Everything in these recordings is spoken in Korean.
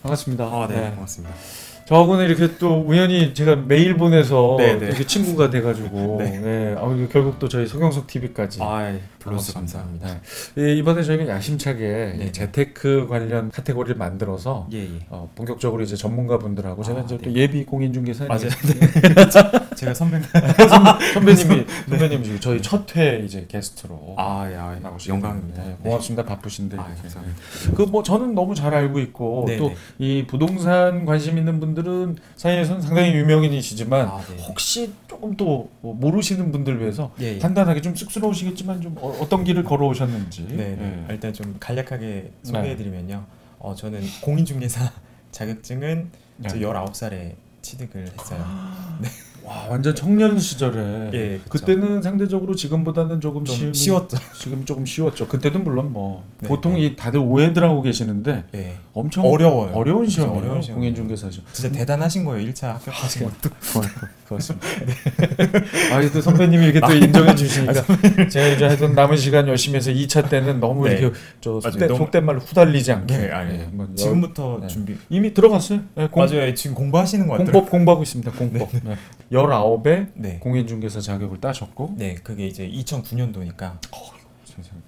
반갑습니다. 아, 네, 반갑습니다. 저하고는 이렇게 또 우연히 제가 메일 보내서 네네. 이렇게 친구가 돼가지고 네. 네. 결국 또 저희 서경석 TV까지 불러주셔서 감사합니다. 네. 이번에 저희가 야심차게 네. 재테크 관련 카테고리를 만들어서 본격적으로 이제 전문가분들하고 제가 이제 또 예비 공인중개사 맞아요. 제가 선배님이 저희 첫 회 이제 게스트로 영광입니다. 네, 고맙습니다. 바쁘신데 감사합니다. 뭐 저는 너무 잘 알고 있고 또 이 부동산 관심 있는 분들은 사이에서는 상당히 유명인이시지만 혹시 조금 또 모르시는 분들 위해서 간단하게 좀 쑥스러우시겠지만 좀 어떤 길을 걸어오셨는지 일단 좀 간략하게 소개해드리면요. 저는 공인중개사 자격증은 19살에 취득을 했어요. 와, 완전 청년 시절에 그때는 상대적으로 지금보다는 조금 쉬웠죠. 지금 조금 쉬웠죠. 그때도 물론 뭐 보통 이 다들 오해들 하고 계시는데 엄청 어려워요. 어려운 시험이에요. 공인중개사 시험. 진짜 대단하신 거예요. 1차 합격하신 것도. 그렇습니다. 또 선배님이 이렇게 또 인정해 주시니까 제가 이제 하여튼 남은 시간 열심히 해서 2차 때는 너무 이렇게 속된 말로 후달리지 않게 지금부터 준비 이미 들어갔어요. 맞아요. 지금 공부하시는 것 같아요. 공부하고 있습니다. 공법. 19에 공인중개사 자격을 따셨고 그게 이제 2009년도니까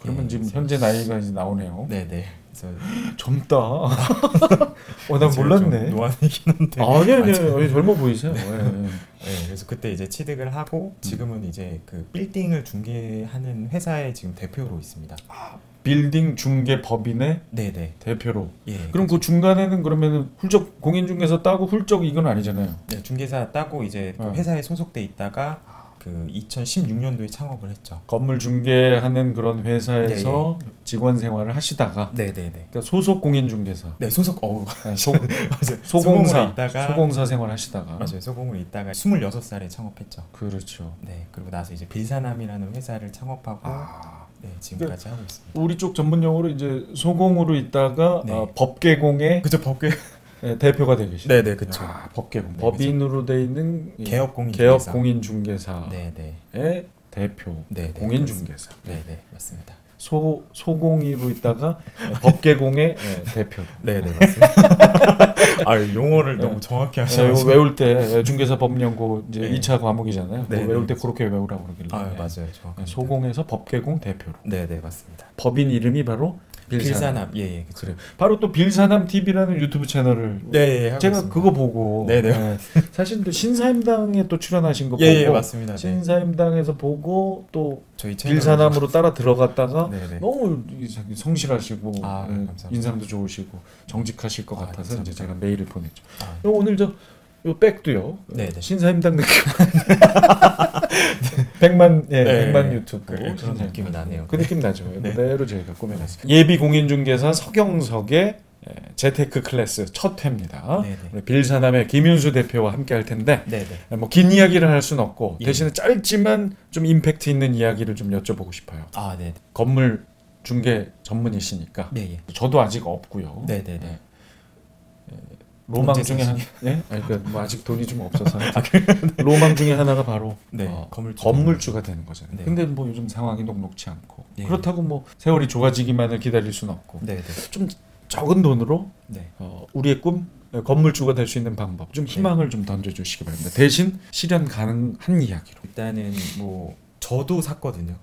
그러면 지금 현재 나이가 이제 나오네요. 네네. 그래서 젊다. 난 몰랐네. 노안이긴 한데. 아니 젊어 보이세요. 그래서 그때 이제 취득을 하고 지금은 이제 그 빌딩을 중개하는 회사의 지금 대표로 있습니다. 빌딩 중개 법인의 대표로. 그럼 그 중간에는 그러면은 훌쩍 공인중개사 따고 훌쩍 이건 아니잖아요. 네, 중개사 따고 이제 그 회사에 소속돼 있다가 그 2016년도에 창업을 했죠. 건물 중개하는 그런 회사에서 직원 생활을 하시다가 그러니까 소속 공인중개사. 소속 소공사 생활 하시다가 소공을 있다가 26살에 창업했죠. 그렇죠. 그리고 나서 이제 빌사남이라는 회사를 창업하고 지금까지 하고 있습니다. 우리 쪽 전문 용어로 이제 소공으로 있다가 법계공의 대표가 되고 계시죠. 그렇죠. 법계공. 법인으로 돼 있는 개업 공인중개사의 대표. 공인중개사. 맞습니다. 소공이로 있다가 법계공의 대표. 맞습니다. 용어를 너무 정확히 하셔서 외울 때 중개사 법령고 이제 2차 과목이잖아요. 외울 때 그렇게 외우라고 그러길래. 맞아요. 소공에서 법계공 대표로. 맞습니다. 법인 이름이 바로 빌사남. 그래. 바로 또 빌사남 TV라는 유튜브 채널을 제가 그거 보고 사실 또 신사임당에 또 출연하신 거 보고 맞습니다. 신사임당에서 보고 또 저희 빌사남으로 따라 들어갔다가 너무 성실하시고 인상도 좋으시고 정직하실 것 같아서 이제 제가 메일을 보냈죠. 오늘 요 백도요. 신사임당 느낌. 100만 유튜브 그런 느낌이 나네요. 그 느낌 나죠. 그대로 저희가 꾸며놨습니다. 예비 공인중개사 서경석의 재테크 클래스 첫 회입니다. 빌사남의 김윤수 대표와 함께 할 텐데 뭐 긴 이야기를 할 수는 없고 대신에 짧지만 좀 임팩트 있는 이야기를 좀 여쭤보고 싶어요. 건물 중개 전문이시니까 저도 아직 없고요. 로망 중에 뭐 아직 돈이 좀 없어서 로망 중에 하나가 바로 건물주가 되는 거잖아요. 근데 뭐 요즘 상황이 녹록치 않고 그렇다고 뭐 세월이 좋아지기만을 기다릴 수는 없고 좀 적은 돈으로 우리의 꿈 건물주가 될 수 있는 방법 좀 희망을 좀 던져주시기 바랍니다. 대신 실현 가능한 이야기로. 일단은 뭐 저도 샀거든요.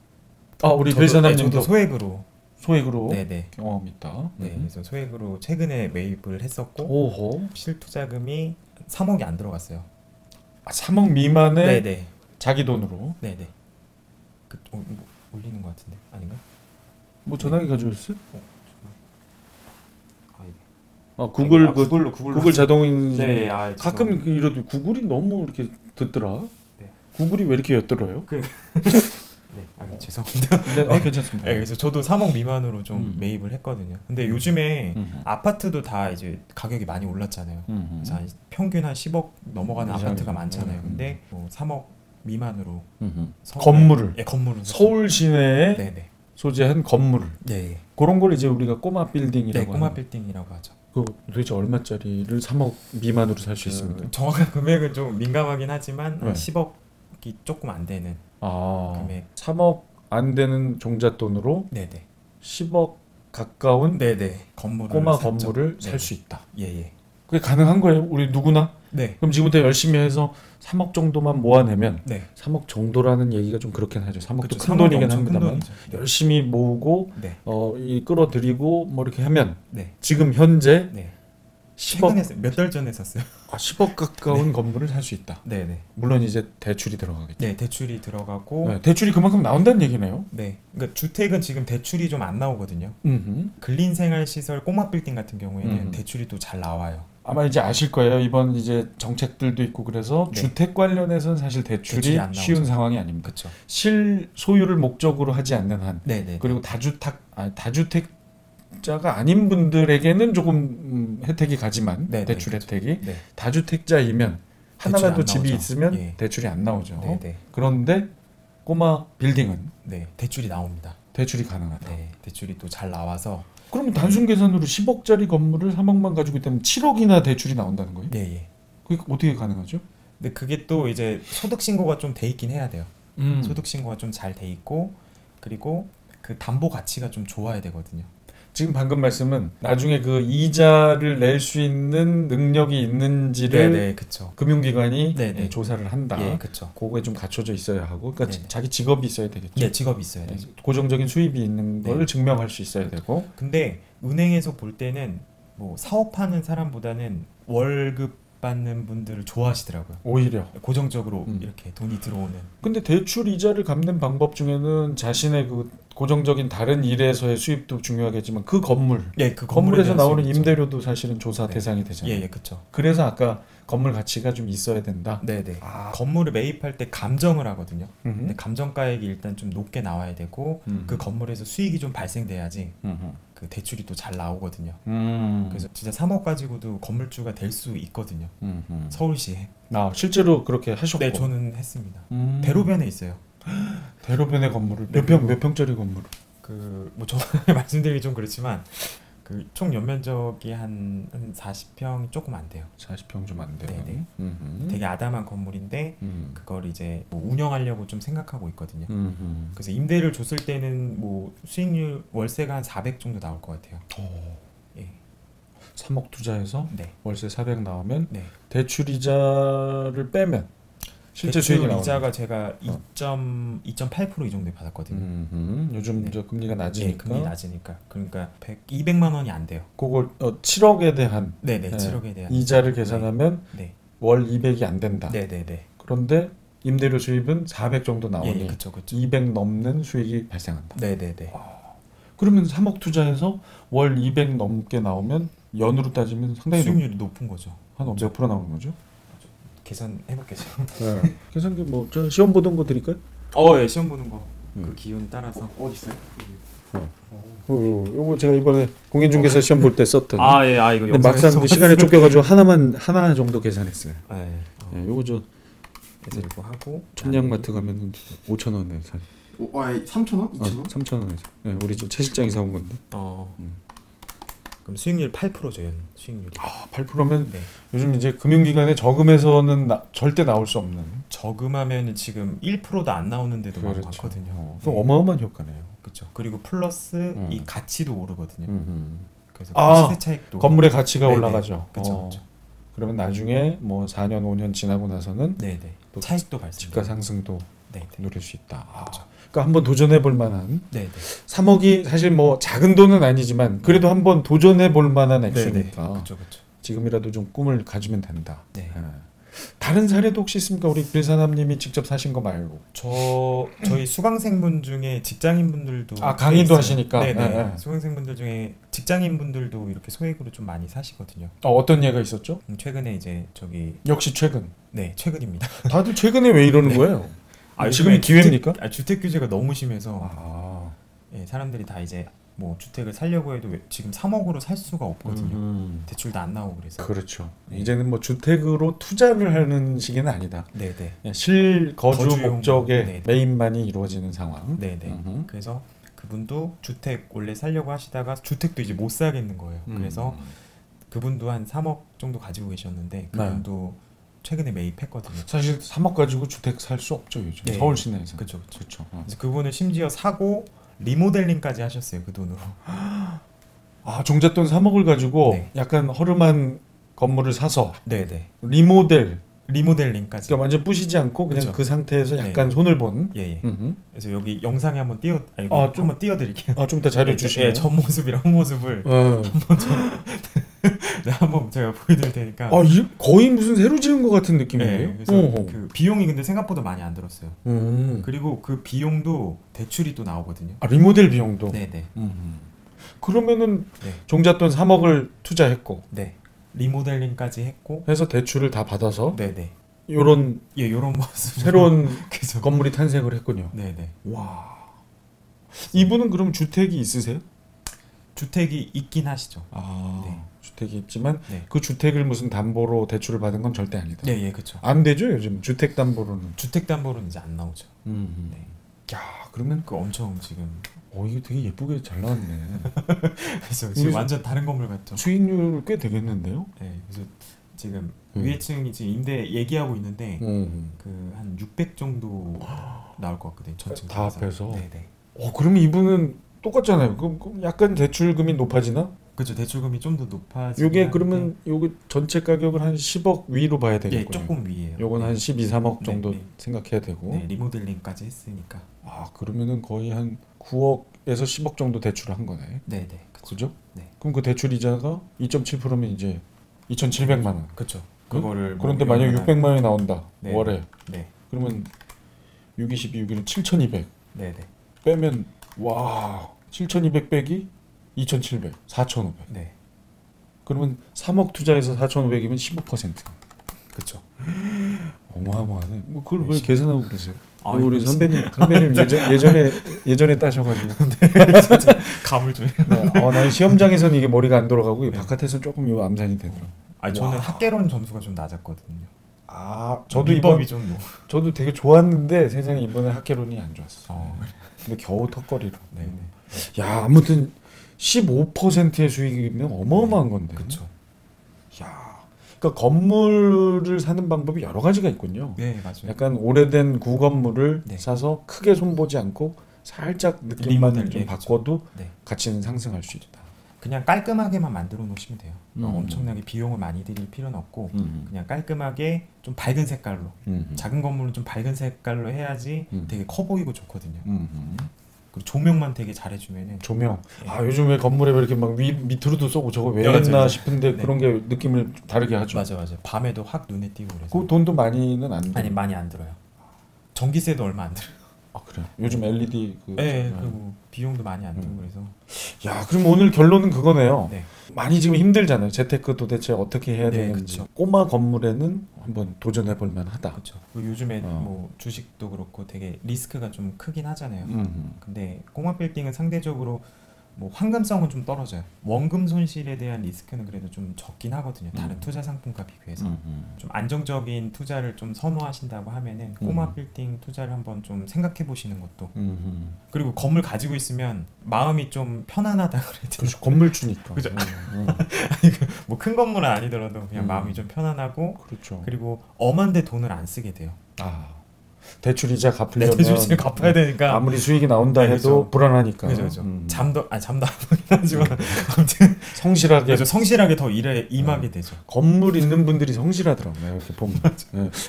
우리 빌사남님도 저도 소액으로 경험 있다. 그래서 소액으로 최근에 매입을 했었고 실투자금이 3억이 안 들어갔어요. 3억 미만의 자기 돈으로. 올리는 것 같은데 아닌가? 뭐 전화기 가져오셨어요? 구글 자동인. 가끔 이러도 구글이 너무 이렇게 듣더라. 구글이 왜 이렇게 엿들어요? 죄송합니다. 괜찮습니다. 그래서 저도 3억 미만으로 좀 매입을 했거든요. 근데 요즘에 아파트도 다 이제 가격이 많이 올랐잖아요. 그래서 평균 한 10억 넘어가는 아파트가 많잖아요. 근데 뭐 3억 미만으로 건물을 서울 시내에 소재한 건물을 그런 걸 이제 우리가 꼬마 빌딩이라고 꼬마 빌딩이라고 하죠. 그 도대체 얼마짜리를 3억 미만으로 살 수 있습니까? 정확한 금액은 좀 민감하긴 하지만 10억이 조금 안 되는 금액. 3억 안 되는 종잣돈으로 10억 가까운 건물을 꼬마 건물을 살 수 있다. 그게 가능한 거예요? 우리 누구나? 네. 그럼 지금부터 열심히 해서 3억 정도만 모아내면 네. 3억 정도라는 얘기가 좀 그렇긴 하죠. 3억도 그쵸, 큰 돈이긴 3억이 합니다만 네. 열심히 모으고 네. 이 끌어들이고 뭐 이렇게 하면 네. 지금 현재 네. 10억 몇 달 전에 샀어요. 10억 가까운 건물을 살 수 있다. 네네. 물론 이제 대출이 들어가겠죠. 네, 대출이 들어가고. 네, 대출이 그만큼 나온다는 얘기네요. 네, 그러니까 주택은 지금 대출이 좀 안 나오거든요. 음흠. 근린생활시설 꼬마 빌딩 같은 경우에는 대출이 또 잘 나와요. 아마 이제 아실 거예요. 이번 이제 정책들도 있고 그래서 네. 주택 관련해서는 사실 대출이 쉬운 상황이 아닙니다. 그렇죠. 실소유를 목적으로 하지 않는 한, 네네. 그리고 다주택자가 아닌 분들에게는 조금 혜택이 가지만 네네, 대출 그렇죠. 혜택이 네. 다주택자이면 하나라도 집이 나오죠. 있으면 예. 대출이 안 나오죠. 네네. 그런데 꼬마 빌딩은 네, 대출이 나옵니다. 대출이 가능하다. 네, 대출이 또 잘 나와서. 그러면 단순 계산으로 10억짜리 건물을 3억만 가지고 있다면 7억이나 대출이 나온다는 거예요? 네, 예. 그게 어떻게 가능하죠? 근데 그게 또 이제 소득 신고가 좀 돼 있긴 해야 돼요. 소득 신고가 좀 잘 돼 있고, 그리고 그 담보 가치가 좀 좋아야 되거든요. 지금 방금 말씀은 나중에 그 이자를 낼 수 있는 능력이 있는지를 네네, 그쵸. 금융기관이 네네. 조사를 한다. 예, 그쵸. 그거에 좀 갖춰져 있어야 하고, 그러니까 네네. 자기 직업이 있어야 되겠죠. 네, 직업이 있어야 돼요. 고정적인 수입이 있는 네. 걸 증명할 수 있어야 되고. 근데 은행에서 볼 때는 뭐 사업하는 사람보다는 월급 받는 분들을 좋아하시더라고요. 오히려. 고정적으로 이렇게 돈이 들어오는. 근데 대출 이자를 갚는 방법 중에는 자신의 그 고정적인 다른 일에서의 수입도 중요하겠지만 그 건물, 예, 그 건물에서 나오는 수입이죠. 임대료도 사실은 조사 네. 대상이 되잖아요. 예, 예, 그렇죠. 그래서 아까 건물 가치가 좀 있어야 된다. 네, 네. 아. 건물을 매입할 때 감정을 하거든요. 근데 음흠. 감정가액이 일단 좀 높게 나와야 되고 그 건물에서 수익이 좀 발생돼야지 음흠. 그 대출이 또 잘 나오거든요. 그래서 그래서 진짜 3억 가지고도 건물주가 될 수 있거든요. 서울시에. 실제로 그렇게 하셨고. 네, 저는 했습니다. 음. 대로변에 있어요. 대로변의 건물을 네, 몇 평짜리 건물을? 뭐 저 말씀드리기 좀 그렇지만 그 총 연면적이 한 40평 조금 안 돼요. 40평 좀 안 돼요. 네네. 음흠. 되게 아담한 건물인데 그걸 이제 뭐 운영하려고 좀 생각하고 있거든요. 음흠. 그래서 임대를 줬을 때는 뭐 수익률 월세가 한 400 정도 나올 것 같아요. 예. 3억 투자해서 네. 월세 400 나오면 네. 대출 이자를 빼면 실제 수익이 대출 나오는 이자가 제가 2.8% 이 정도에 받았거든요. 요즘 네. 저 금리가 네, 낮으니까 금리 낮으니까. 그러니까 200만 원이 안 돼요. 그걸 7억에 대한 네네, 7억에 대한 이자를 계산하면 네. 월 200이 안 된다. 네네네. 그런데 임대료 수입은 400 정도 나오니 예, 그쵸. 200 넘는 수익이 발생한다. 네네네. 그러면 3억 투자해서 월 200 넘게 나오면 연으로 따지면 상당히 수익률이 높은 거죠. 한 몇 프로 나오는 거죠? 계산해볼게요. 네. 계산기 저 시험 보던 거 드릴까요? 예, 시험 보는 거. 그 기운 따라서. 어디 있어요? 요거 제가 이번에 공인중개사 시험 볼 때 썼던. 예, 이거. 근데 막상 그 시간에 쫓겨가지고 하나 정도 계산했어요. 네. 요거 저 그래서 이거 하고 천양마트 가면 5,000원에 사. 3,000원? 2,000원? 3,000원에서. 네, 우리 최 실장이 사온 건데. 그럼 수익률 8%죠, 수익률이. 8%면 네. 요즘 이제 금융기관에 저금해서는 절대 나올 수 없는. 저금하면 지금 1%도 안 나오는 데도 그렇죠. 많거든요. 그 어마어마한 효과네요. 그렇죠. 그리고 플러스 이 가치도 오르거든요. 그래서 시세 차익도 건물의 가치가 네네. 올라가죠. 그렇죠. 그러면 나중에 뭐 4년 5년 지나고 나서는 네네. 또 차익도 발생. 집가 상승도 네. 누릴 수 있다. 그렇죠. 그러니까 한번 도전해 볼 만한. 네네. 3억이 사실 뭐 작은 돈은 아니지만 그래도 한번 도전해 볼 만한 액수니까 그렇죠. 지금이라도 좀 꿈을 가지면 된다. 네. 다른 사례도 혹시 있습니까? 우리 불사남님이 직접 사신 거 말고. 저희 수강생분 중에 직장인분들도 강의도 있어요. 하시니까. 네네. 네. 수강생분들 중에 직장인분들도 이렇게 소액으로 좀 많이 사시거든요. 어떤 예가 있었죠? 최근에 이제 역시 최근. 네, 최근입니다. 다들 최근에 왜 이러는 거예요? 지금이 기회입니까? 주택 규제가 너무 심해서 사람들이 다 이제 뭐 주택을 살려고 해도 지금 3억으로 살 수가 없거든요. 대출도 안 나오고 그래서. 그렇죠. 이제는 뭐 주택으로 투자를 하는 시기는 아니다. 네네. 실거주 거주용, 목적의 네네. 매입만이 이루어지는 상황. 네네. 그래서 그분도 주택 원래 살려고 하시다가 주택도 이제 못 사겠는 거예요. 그래서 그분도 한 3억 정도 가지고 계셨는데 그분도 최근에 매입했거든요. 사실 3억 가지고 주택 살 수 없죠 요즘. 네. 서울 시내에서. 그렇죠. 그래서 그분은 심지어 사고 리모델링까지 하셨어요, 그 돈으로. 종잣돈 3억을 가지고 네. 약간 허름한 건물을 사서 네네. 리모델링까지. 그러니까 완전 부시지 않고 그냥 그쵸. 그 상태에서 약간 손을 본. 예. 그래서 여기 영상에 한번 한번 띄워드릴게요. 좀 더 잘해 주시면. 예, 전 모습이랑 후 모습을 한번 제가 보여드릴 테니까. 거의 무슨 새로 지은 것 같은 느낌이에요. 그래서 그 비용이 근데 생각보다 많이 안 들었어요. 그리고 그 비용도 대출이 또 나오거든요. 리모델 비용도. 네네. 그러면은 종잣돈 3억을 투자했고. 네. 리모델링까지 했고 해서 대출을 다 받아서 네네 요런 모습 새로운 건물이 탄생을 했군요. 네네. 와, 이분은 그럼 주택이 있으세요? 주택이 있긴 하시죠. 네. 주택이 있지만 그 주택을 무슨 담보로 대출을 받은 건 절대 아니다. 네, 그렇죠. 안 되죠 요즘 주택 담보로는. 주택 담보로는 이제 안 나오죠. 네. 야, 그러면 엄청 지금. 이거 되게 예쁘게 잘 나왔네. 그래서 지금 완전 다른 건물 같죠. 수익률 꽤 되겠는데요? 네, 그래서 지금 위에층이 지금 임대 얘기하고 있는데 그 한 600 정도 나올 것 같거든요. 전층 다 합해서. 네네. 그러면 이분은 똑같잖아요. 그럼 약간 대출금이 높아지나? 그렇죠. 대출금이 좀 더 높아지고. 요게 그러면 요게 전체 가격을 한 10억 위로 봐야 되겠군요. 예, 조금 위에요. 요건 한 12, 3억 정도 생각해야 되고. 네, 리모델링까지 했으니까. 그러면은 거의 한 9억에서 10억 정도 대출을 한 거네. 네네. 그죠? 네. 그럼 그 대출 이자가 2.7%면 이제 2,700만 원. 그렇죠. 그거를 그런데 만약 600만 원이 나온다. 월에. 네. 그러면 6, 22, 6일은 7,200. 네네. 빼면 7,200 빼기 2,700, 4,500. 네. 그러면 3억 투자해서 4,500이면 15%. 그렇죠. 어마어마하네. 그걸 왜 계산하고 그러세요? 우리 선배님 예전에 따셔가지고. 감을 좀. 난 시험장에서는 이게 머리가 안 돌아가고 바깥에서 조금 요 암산이 되더라고. 저는 학개론 점수가 좀 낮았거든요. 저도 저도 되게 좋았는데 세상에 이번에 학개론이 안 좋았어. 근데 겨우 턱걸이로. 네. 야, 아무튼 15%의 수익이면 어마어마한 건데. 그렇죠. 야, 그러니까 건물을 사는 방법이 여러 가지가 있군요. 네, 맞아요. 약간 오래된 구건물을 사서 크게 손보지 않고 살짝 느낌만 좀 바꿔도 가치는 상승할 수 있다. 그냥 깔끔하게만 만들어 놓으시면 돼요. 엄청나게 비용을 많이 들일 필요는 없고 그냥 깔끔하게 좀 밝은 색깔로 작은 건물은 좀 밝은 색깔로 해야지 되게 커 보이고 좋거든요. 그리고 조명만 되게 잘해주면은 조명. 요즘 왜 건물에 왜 이렇게 막 밑으로도 쏘고 저거 왜 했나 싶은데 그런 게 느낌을 다르게 하죠. 맞아요. 밤에도 확 눈에 띄고 그래서. 그 돈도 많이는 안 들어요. 아니 많이 안 들어요. 전기세도 얼마 안 들어요. 그래. 요즘 LED 그리고 비용도 많이 안 들고 그래서. 야, 그럼 오늘 결론은 그거네요. 네. 많이 지금 힘들잖아요. 재테크 도대체 어떻게 해야 되는지. 그쵸. 꼬마 건물에는 한번 도전해 볼 만하다. 그렇죠. 요즘에 뭐 주식도 그렇고 되게 리스크가 좀 크긴 하잖아요. 근데 꼬마 빌딩은 상대적으로 뭐 황금성은 좀 떨어져요. 원금 손실에 대한 리스크는 그래도 좀 적긴 하거든요. 다른 투자 상품과 비교해서. 좀 안정적인 투자를 좀 선호하신다고 하면은 꼬마 빌딩 투자를 한번 좀 생각해 보시는 것도. 그리고 건물 가지고 있으면 마음이 좀 편안하다 그래야 되나? 그렇죠. 건물주니까. 그죠. 뭐 큰 건물은 아니더라도 그냥 마음이 좀 편안하고. 그렇죠. 그리고 엄한데 돈을 안 쓰게 돼요. 대출이자 갚으려면 대출이자 갚아야 되니까 아무리 수익이 나온다 해도 그렇죠. 불안하니까. 그죠. 잠도 안 하긴 하지만 아무튼 성실하게. 성실하게 더 일에 임하게 되죠. 건물 있는 분들이 성실하더라고요. 이렇게 보면.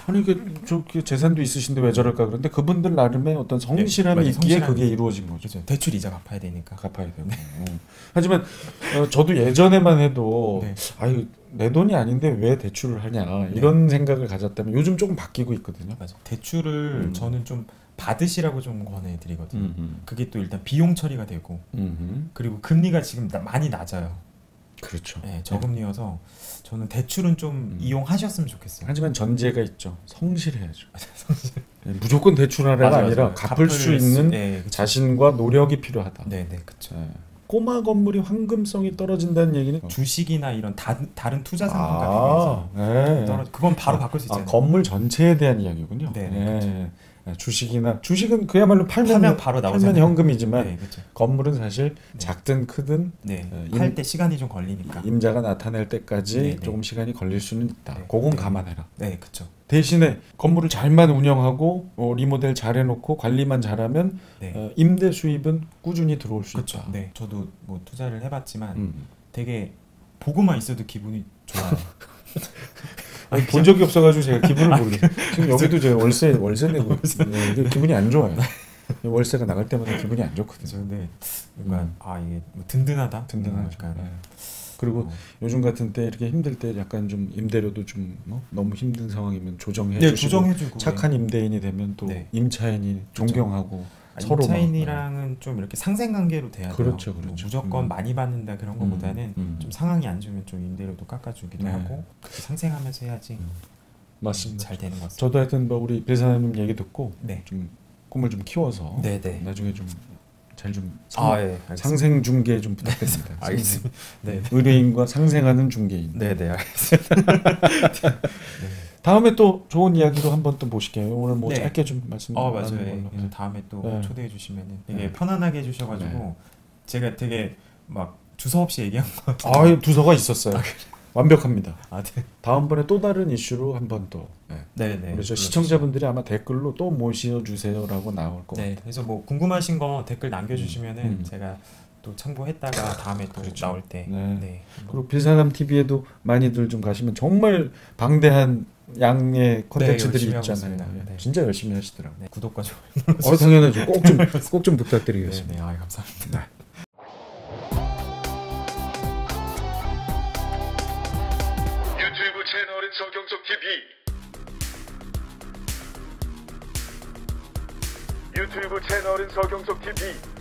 아니 그 재산도 있으신데 왜 저럴까 그런데 그분들 나름의 어떤 성실함이 있기에 그게 이루어진 거죠. 그렇죠. 대출 이자 갚아야 되니까. 갚아야 되고. 하지만 저도 예전에만 해도 내 돈이 아닌데 왜 대출을 하냐 이런 생각을 가졌다면 요즘 조금 바뀌고 있거든요. 맞아. 대출을 저는 좀 받으시라고 좀 권해드리거든요. 그게 또 일단 비용 처리가 되고 그리고 금리가 지금 많이 낮아요. 그렇죠. 저금리여서 저는 대출은 좀 이용하셨으면 좋겠어요. 하지만 전제가 있죠. 성실해야죠. 무조건 대출하라가 아니라 갚을 수 있는 자신과 노력이 필요하다. 네, 그렇죠. 꼬마 건물이 황금성이 떨어진다는 얘기는 주식이나 이런 다른 투자 상품과 비교해서 그건 바로 바꿀 수 있잖아요. 건물 전체에 대한 이야기군요. 그렇죠. 주식은 그야말로 팔면 바로 팔면 현금이지만 그렇죠. 건물은 사실 작든 크든 팔 때 시간이 좀 걸리니까 임자가 나타날 때까지 조금 시간이 걸릴 수는 있다. 그건 감안해라. 네, 그렇죠. 대신에 건물을 잘만 운영하고 리모델 잘해놓고 관리만 잘하면 임대 수입은 꾸준히 들어올 수 있다. 네, 저도 뭐 투자를 해봤지만 되게 보고만 있어도 기분이 좋아요. 아니, 본 적이 없어가지고 제가 기분을 모르겠어요. 지금 여기도 제가 월세 내고 네, 기분이 안 좋아요. 월세가 나갈 때마다 기분이 안 좋거든요. 근데 약간 이게 뭐 든든하다. 든든하니까. 네. 그리고 요즘 같은 때 이렇게 힘들 때 약간 좀 임대료도 좀 너무 힘든 상황이면 조정해주고 조정해주고 착한 임대인이 되면 또 임차인이 존경하고 서로 임차인이랑은 좀 이렇게 상생관계로 돼야 돼요. 그렇죠. 뭐 무조건 많이 받는다 그런 것보다는 좀 상황이 안 좋으면 좀 임대료도 깎아주기도 하고 그렇게 상생하면서 해야지 맞습니다. 잘 되는 것 같습니다. 저도 하여튼 뭐 우리 배사님 얘기 듣고 좀 꿈을 좀 키워서 나중에 좀 잘 좀 상생 중개 좀 부탁드립니다. 알겠습니다. 네. 의뢰인과 상생하는 중개인. 네네 알겠습니다. 다음에 또 좋은 이야기로 한번 또 모실게요. 오늘 뭐 짧게 좀 말씀. 맞아요. 그래서 다음에 또 초대해 주시면은 되게 편안하게 해주셔가지고 제가 되게 막 주서 없이 얘기한 것 같아요. 두서가 있었어요. 완벽합니다. 네. 다음번에 또 다른 이슈로 한번 또. 네네. 그래서 시청자분들이 아마 댓글로 또 모셔주세요라고 나올 것 같아요. 그래서 뭐 궁금하신 거 댓글 남겨주시면은 제가 또 참고했다가 다음에 또 나올 때. 그리고 빌사람 TV에도 많이들 좀 가시면 정말 방대한 양의 콘텐츠들이 있잖아요. 진짜 열심히 하시더라고요. 구독과 좋아요. 당연하죠. 꼭 좀 부탁드리겠습니다. 감사합니다. 유튜브 채널은 서경석 TV. 유튜브 채널은 서경석 TV.